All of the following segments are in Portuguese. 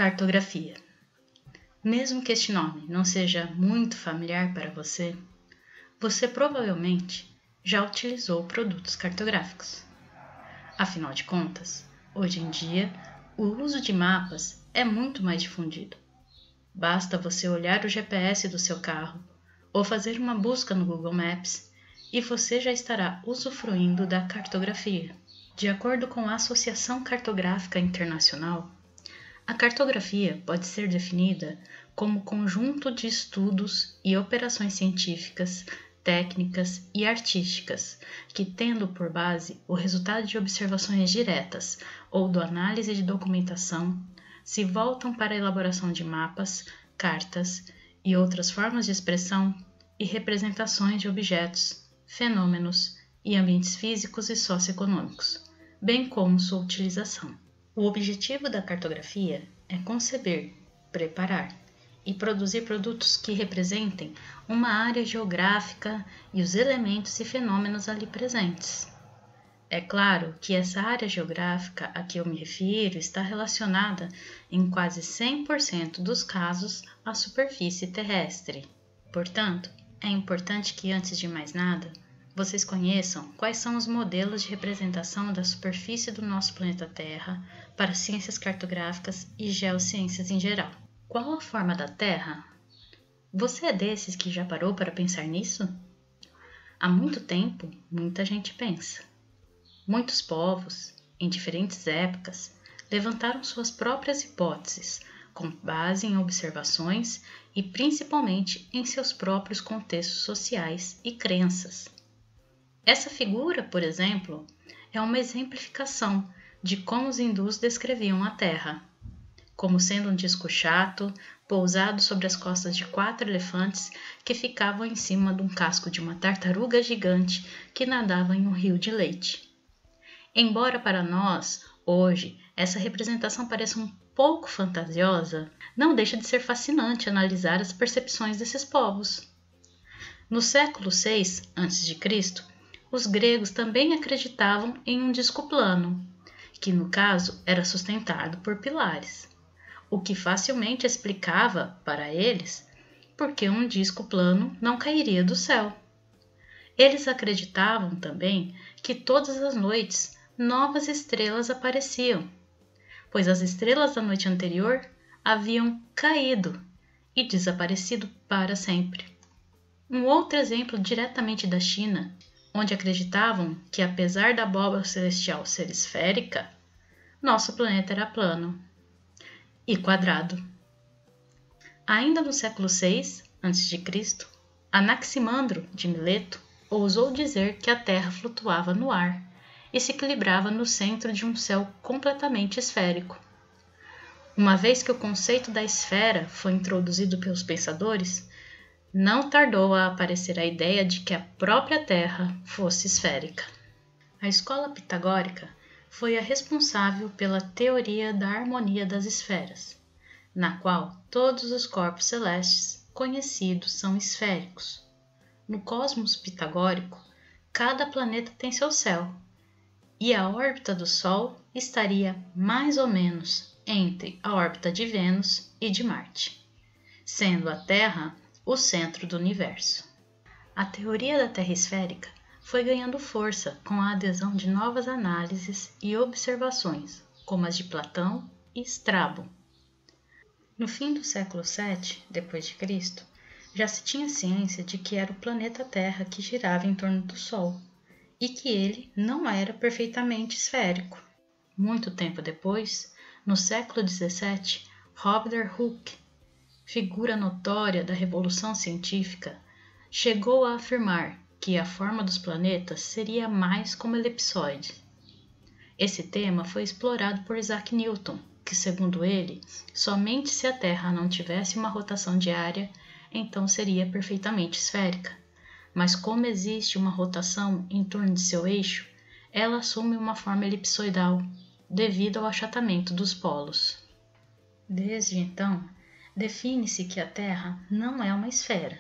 Cartografia. Mesmo que este nome não seja muito familiar para você, você provavelmente já utilizou produtos cartográficos. Afinal de contas, hoje em dia, o uso de mapas é muito mais difundido. Basta você olhar o GPS do seu carro ou fazer uma busca no Google Maps e você já estará usufruindo da cartografia. De acordo com a Associação Cartográfica Internacional, a cartografia pode ser definida como conjunto de estudos e operações científicas, técnicas e artísticas que, tendo por base o resultado de observações diretas ou da análise de documentação, se voltam para a elaboração de mapas, cartas e outras formas de expressão e representações de objetos, fenômenos e ambientes físicos e socioeconômicos, bem como sua utilização. O objetivo da cartografia é conceber, preparar e produzir produtos que representem uma área geográfica e os elementos e fenômenos ali presentes. É claro que essa área geográfica a que eu me refiro está relacionada, em quase 100% dos casos, à superfície terrestre. Portanto, é importante que, antes de mais nada, vocês conheçam quais são os modelos de representação da superfície do nosso planeta Terra para ciências cartográficas e geociências em geral. Qual a forma da Terra? Você é desses que já parou para pensar nisso? Há muito tempo, muita gente pensa. Muitos povos, em diferentes épocas, levantaram suas próprias hipóteses, com base em observações e principalmente em seus próprios contextos sociais e crenças. Essa figura, por exemplo, é uma exemplificação de como os hindus descreviam a Terra, como sendo um disco chato, pousado sobre as costas de 4 elefantes que ficavam em cima de um casco de uma tartaruga gigante que nadava em um rio de leite. Embora para nós, hoje, essa representação pareça um pouco fantasiosa, não deixa de ser fascinante analisar as percepções desses povos. No século VI a.C., os gregos também acreditavam em um disco plano, que no caso era sustentado por pilares, o que facilmente explicava para eles por que um disco plano não cairia do céu. Eles acreditavam também que todas as noites novas estrelas apareciam, pois as estrelas da noite anterior haviam caído e desaparecido para sempre. Um outro exemplo diretamente da China, onde acreditavam que, apesar da abóbora celestial ser esférica, nosso planeta era plano e quadrado. Ainda no século VI a.C., Anaximandro de Mileto ousou dizer que a Terra flutuava no ar e se equilibrava no centro de um céu completamente esférico. Uma vez que o conceito da esfera foi introduzido pelos pensadores, não tardou a aparecer a ideia de que a própria Terra fosse esférica. A escola pitagórica foi a responsável pela teoria da harmonia das esferas, na qual todos os corpos celestes conhecidos são esféricos. No cosmos pitagórico, cada planeta tem seu céu, e a órbita do Sol estaria mais ou menos entre a órbita de Vênus e de Marte, sendo a Terra o centro do universo. A teoria da Terra esférica foi ganhando força com a adesão de novas análises e observações, como as de Platão e Strabo. No fim do século VII d.C., já se tinha ciência de que era o planeta Terra que girava em torno do Sol e que ele não era perfeitamente esférico. Muito tempo depois, no século XVII, Robert Hooke, figura notória da revolução científica, chegou a afirmar que a forma dos planetas seria mais como elipsoide. Esse tema foi explorado por Isaac Newton, que, segundo ele, somente se a Terra não tivesse uma rotação diária, então seria perfeitamente esférica. Mas como existe uma rotação em torno de seu eixo, ela assume uma forma elipsoidal, devido ao achatamento dos polos. Desde então, define-se que a Terra não é uma esfera.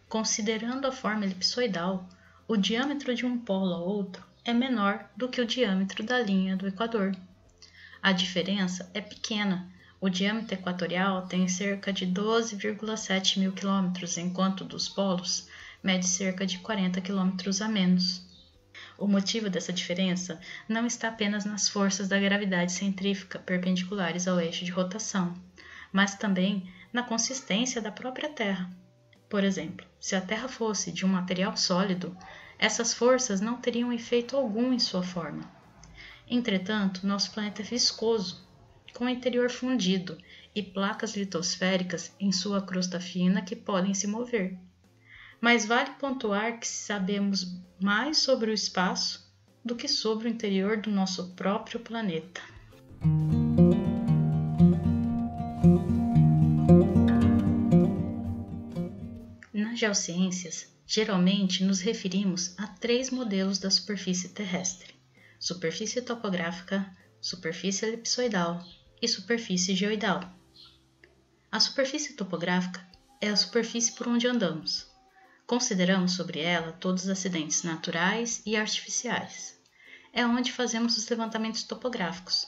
Considerando a forma elipsoidal, o diâmetro de um polo ao outro é menor do que o diâmetro da linha do Equador. A diferença é pequena, O diâmetro equatorial tem cerca de 12,7 mil quilômetros, enquanto dos polos mede cerca de 40 quilômetros a menos. O motivo dessa diferença não está apenas nas forças da gravidade centrífuga perpendiculares ao eixo de rotação, mas também na consistência da própria Terra. Por exemplo, se a Terra fosse de um material sólido, essas forças não teriam efeito algum em sua forma. Entretanto, nosso planeta é viscoso, com o interior fundido e placas litosféricas em sua crosta fina que podem se mover. Mas vale pontuar que sabemos mais sobre o espaço do que sobre o interior do nosso próprio planeta. Nas geociências, geralmente nos referimos a 3 modelos da superfície terrestre: superfície topográfica, superfície elipsoidal e superfície geoidal. A superfície topográfica é a superfície por onde andamos. Consideramos sobre ela todos os acidentes naturais e artificiais. É onde fazemos os levantamentos topográficos.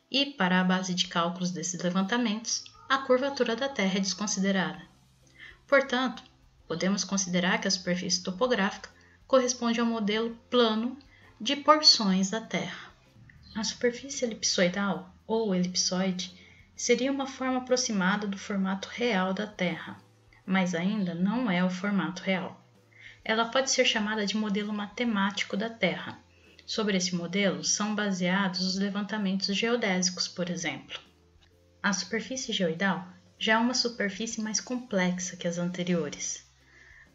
E, para a base de cálculos desses levantamentos, a curvatura da Terra é desconsiderada. Portanto, podemos considerar que a superfície topográfica corresponde ao modelo plano de porções da Terra. A superfície elipsoidal, ou elipsoide, seria uma forma aproximada do formato real da Terra, mas ainda não é o formato real. Ela pode ser chamada de modelo matemático da Terra. Sobre esse modelo são baseados os levantamentos geodésicos, por exemplo. A superfície geoidal já é uma superfície mais complexa que as anteriores,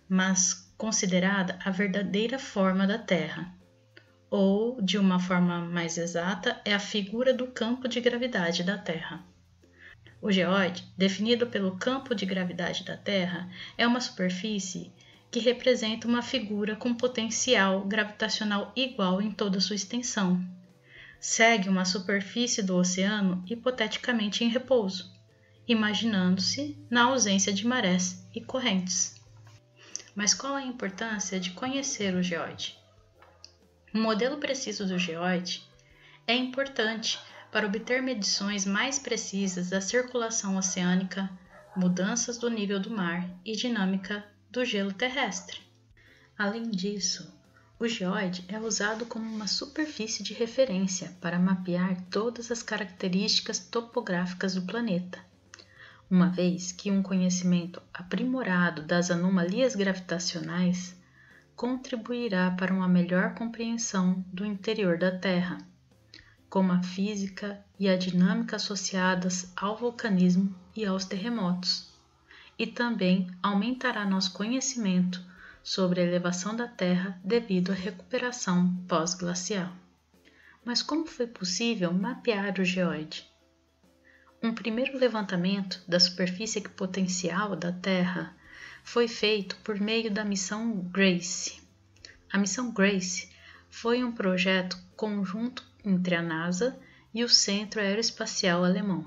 mas considerada a verdadeira forma da Terra, ou, de uma forma mais exata, é a figura do campo de gravidade da Terra. O geóide, definido pelo campo de gravidade da Terra, é uma superfície que representa uma figura com potencial gravitacional igual em toda sua extensão. Segue uma superfície do oceano hipoteticamente em repouso, imaginando-se na ausência de marés e correntes. Mas qual a importância de conhecer o geóide? Um modelo preciso do geóide é importante para obter medições mais precisas da circulação oceânica, mudanças do nível do mar e dinâmica do gelo terrestre. Além disso, o geóide é usado como uma superfície de referência para mapear todas as características topográficas do planeta, uma vez que um conhecimento aprimorado das anomalias gravitacionais contribuirá para uma melhor compreensão do interior da Terra, como a física e a dinâmica associadas ao vulcanismo e aos terremotos, e também aumentará nosso conhecimento sobre a elevação da Terra devido à recuperação pós-glacial. Mas como foi possível mapear o geóide? Um primeiro levantamento da superfície equipotencial da Terra foi feito por meio da missão GRACE. A missão GRACE foi um projeto conjunto entre a NASA e o Centro Aeroespacial Alemão.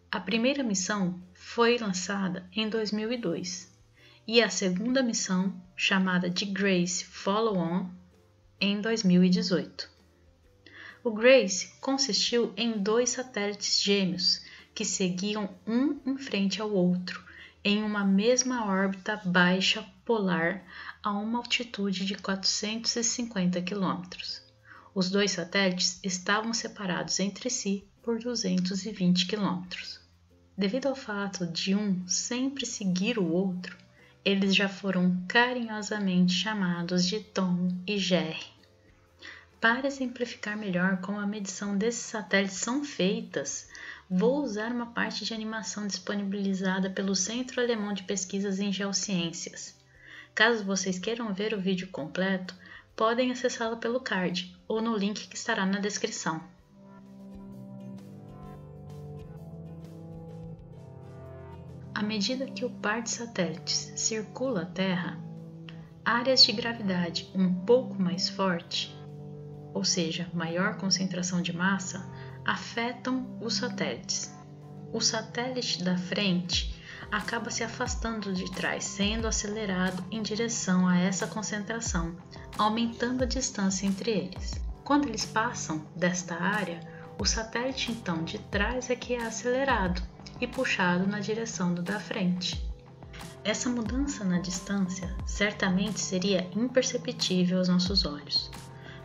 A primeira missão foi lançada em 2002 e a segunda missão, chamada de GRACE Follow-on, em 2018. O GRACE consistiu em 2 satélites gêmeos que seguiam um em frente ao outro em uma mesma órbita baixa polar a uma altitude de 450 km. Os 2 satélites estavam separados entre si por 220 km. Devido ao fato de um sempre seguir o outro, eles já foram carinhosamente chamados de Tom e Jerry. Para exemplificar melhor como a medição desses satélites são feitas, vou usar uma parte de animação disponibilizada pelo Centro Alemão de Pesquisas em Geociências. Caso vocês queiram ver o vídeo completo, podem acessá-lo pelo card ou no link que estará na descrição. À medida que o par de satélites circula a Terra, áreas de gravidade um pouco mais forte, ou seja, maior concentração de massa, afetam os satélites. O satélite da frente acaba se afastando de trás, sendo acelerado em direção a essa concentração, aumentando a distância entre eles. Quando eles passam desta área, O satélite então de trás é que é acelerado e puxado na direção do da frente. Essa mudança na distância certamente seria imperceptível aos nossos olhos,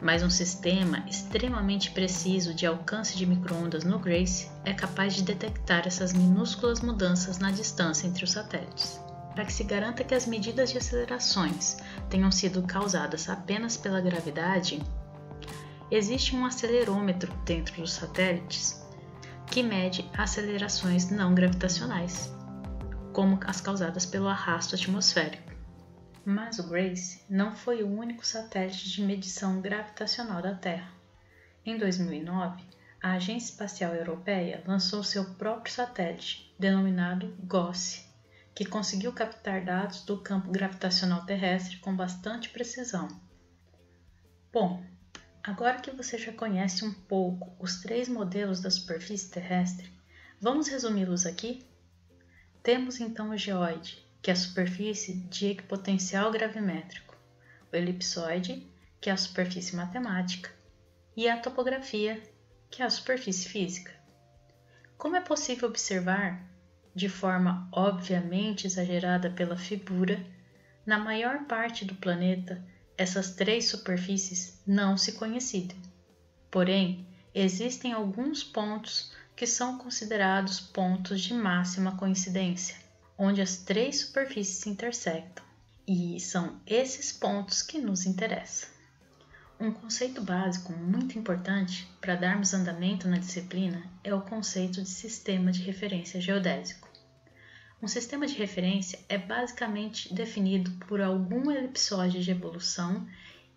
mas um sistema extremamente preciso de alcance de micro-ondas no GRACE é capaz de detectar essas minúsculas mudanças na distância entre os satélites. Para que se garanta que as medidas de acelerações tenham sido causadas apenas pela gravidade, existe um acelerômetro dentro dos satélites que mede acelerações não gravitacionais, como as causadas pelo arrasto atmosférico. Mas o GRACE não foi o único satélite de medição gravitacional da Terra. Em 2009, a Agência Espacial Europeia lançou seu próprio satélite, denominado GOES, que conseguiu captar dados do campo gravitacional terrestre com bastante precisão. Bom, agora que você já conhece um pouco os 3 modelos da superfície terrestre, vamos resumi-los aqui? Temos então o geoide, que é a superfície de equipotencial gravimétrico, o elipsoide, que é a superfície matemática, e a topografia, que é a superfície física. Como é possível observar, de forma obviamente exagerada pela figura, na maior parte do planeta, essas 3 superfícies não se coincidem. Porém, existem alguns pontos que são considerados pontos de máxima coincidência, onde as 3 superfícies se intersectam, e são esses pontos que nos interessam. Um conceito básico muito importante para darmos andamento na disciplina é o conceito de sistema de referência geodésico. Um sistema de referência é basicamente definido por algum elipsoide de evolução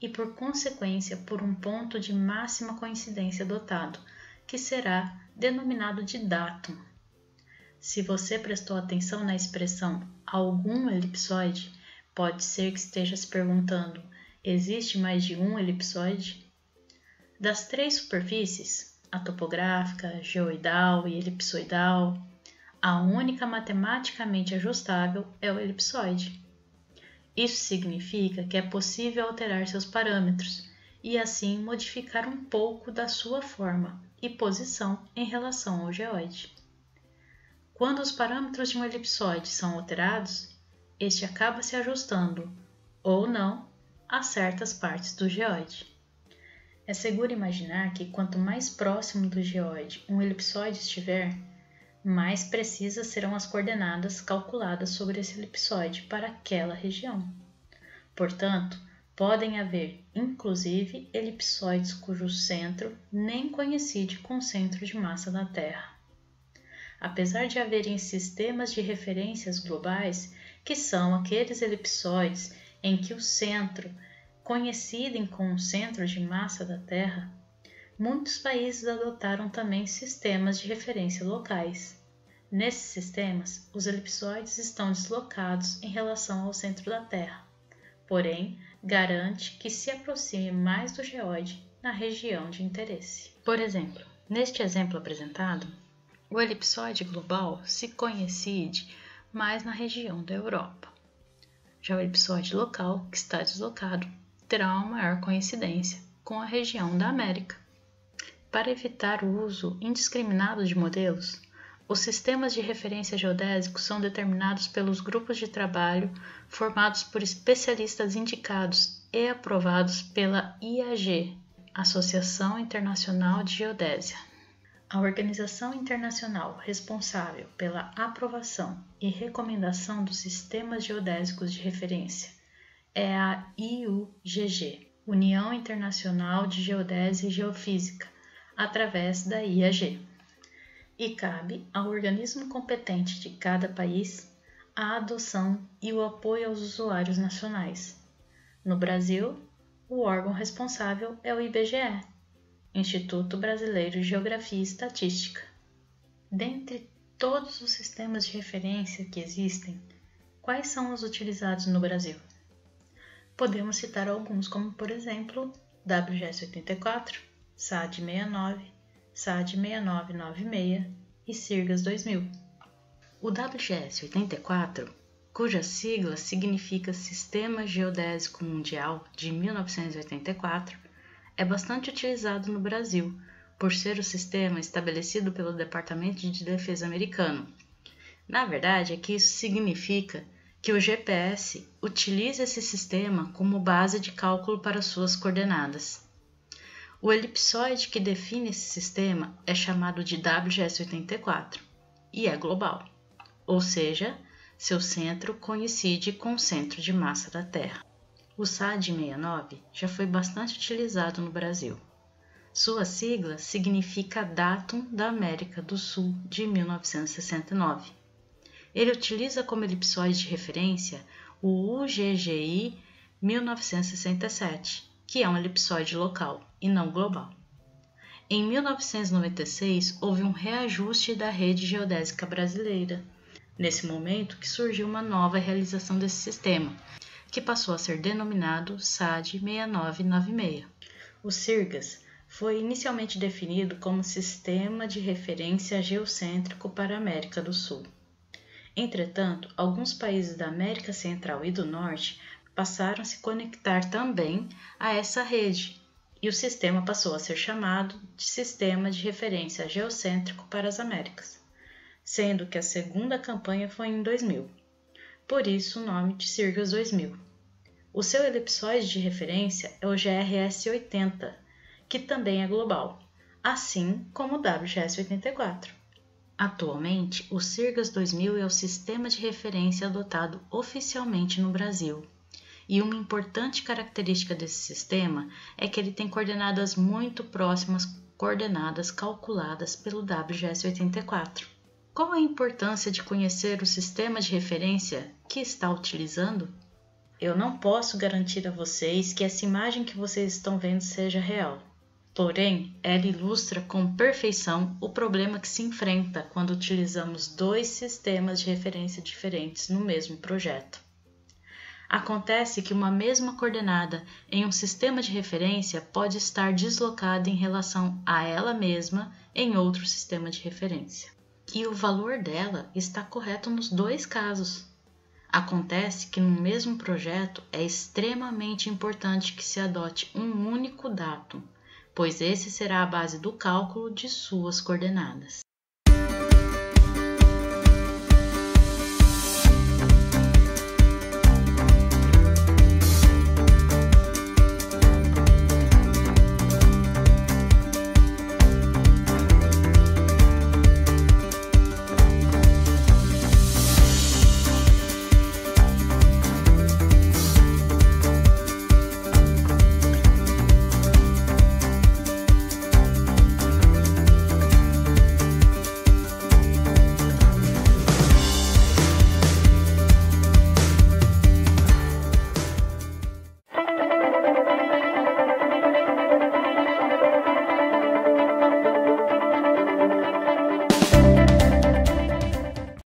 e, por consequência, por um ponto de máxima coincidência dotado, que será denominado de datum. Se você prestou atenção na expressão algum elipsoide, pode ser que esteja se perguntando: existe mais de um elipsoide? Das 3 superfícies, a topográfica, geoidal e elipsoidal, a única matematicamente ajustável é o elipsoide. Isso significa que é possível alterar seus parâmetros e assim modificar um pouco da sua forma e posição em relação ao geoide. Quando os parâmetros de um elipsoide são alterados, este acaba se ajustando, ou não, a certas partes do geoide. É seguro imaginar que quanto mais próximo do geoide um elipsoide estiver, mais precisas serão as coordenadas calculadas sobre esse elipsoide para aquela região. Portanto, podem haver, inclusive, elipsoides cujo centro nem coincide com o centro de massa da Terra. Apesar de haverem sistemas de referências globais, que são aqueles elipsoides em que o centro coincidem com o centro de massa da Terra, muitos países adotaram também sistemas de referência locais. Nesses sistemas, os elipsoides estão deslocados em relação ao centro da Terra, porém, garante que se aproxime mais do geoide na região de interesse. Por exemplo, neste exemplo apresentado, o elipsoide global se coincide mais na região da Europa. Já o elipsoide local, que está deslocado, terá uma maior coincidência com a região da América. Para evitar o uso indiscriminado de modelos, os sistemas de referência geodésicos são determinados pelos grupos de trabalho formados por especialistas indicados e aprovados pela IAG, Associação Internacional de Geodésia. A organização internacional responsável pela aprovação e recomendação dos sistemas geodésicos de referência é a IUGG, União Internacional de Geodésia e Geofísica, através da IAG. E cabe ao organismo competente de cada país a adoção e o apoio aos usuários nacionais. No Brasil, o órgão responsável é o IBGE, Instituto Brasileiro de Geografia e Estatística. Dentre todos os sistemas de referência que existem, quais são os utilizados no Brasil? Podemos citar alguns, como por exemplo, WGS-84, SAD-69, SAD-6996 e SIRGAS 2000. O WGS-84, cuja sigla significa Sistema Geodésico Mundial de 1984, é bastante utilizado no Brasil, por ser o sistema estabelecido pelo Departamento de Defesa americano. Na verdade, é que isso significa que o GPS utiliza esse sistema como base de cálculo para suas coordenadas. O elipsoide que define esse sistema é chamado de WGS-84 e é global, ou seja, seu centro coincide com o centro de massa da Terra. O SAD-69 já foi bastante utilizado no Brasil. Sua sigla significa Datum da América do Sul de 1969. Ele utiliza como elipsoide de referência o UGGI 1967, que é um elipsoide local e não global. Em 1996, houve um reajuste da rede geodésica brasileira. Nesse momento que surgiu uma nova realização desse sistema, que passou a ser denominado SAD 6996. O SIRGAS foi inicialmente definido como Sistema de Referência Geocêntrico para a América do Sul. Entretanto, alguns países da América Central e do Norte passaram a se conectar também a essa rede, e o sistema passou a ser chamado de Sistema de Referência Geocêntrico para as Américas, sendo que a segunda campanha foi em 2000. Por isso o nome de SIRGAS 2000. O seu elipsoide de referência é o GRS-80, que também é global, assim como o WGS-84. Atualmente, o SIRGAS 2000 é o sistema de referência adotado oficialmente no Brasil. E uma importante característica desse sistema é que ele tem coordenadas muito próximas às coordenadas calculadas pelo WGS-84. Qual a importância de conhecer o sistema de referência que está utilizando? Eu não posso garantir a vocês que essa imagem que vocês estão vendo seja real. Porém, ela ilustra com perfeição o problema que se enfrenta quando utilizamos dois sistemas de referência diferentes no mesmo projeto. Acontece que uma mesma coordenada em um sistema de referência pode estar deslocada em relação a ela mesma em outro sistema de referência. E o valor dela está correto nos dois casos. Acontece que no mesmo projeto é extremamente importante que se adote um único datum, pois esse será a base do cálculo de suas coordenadas.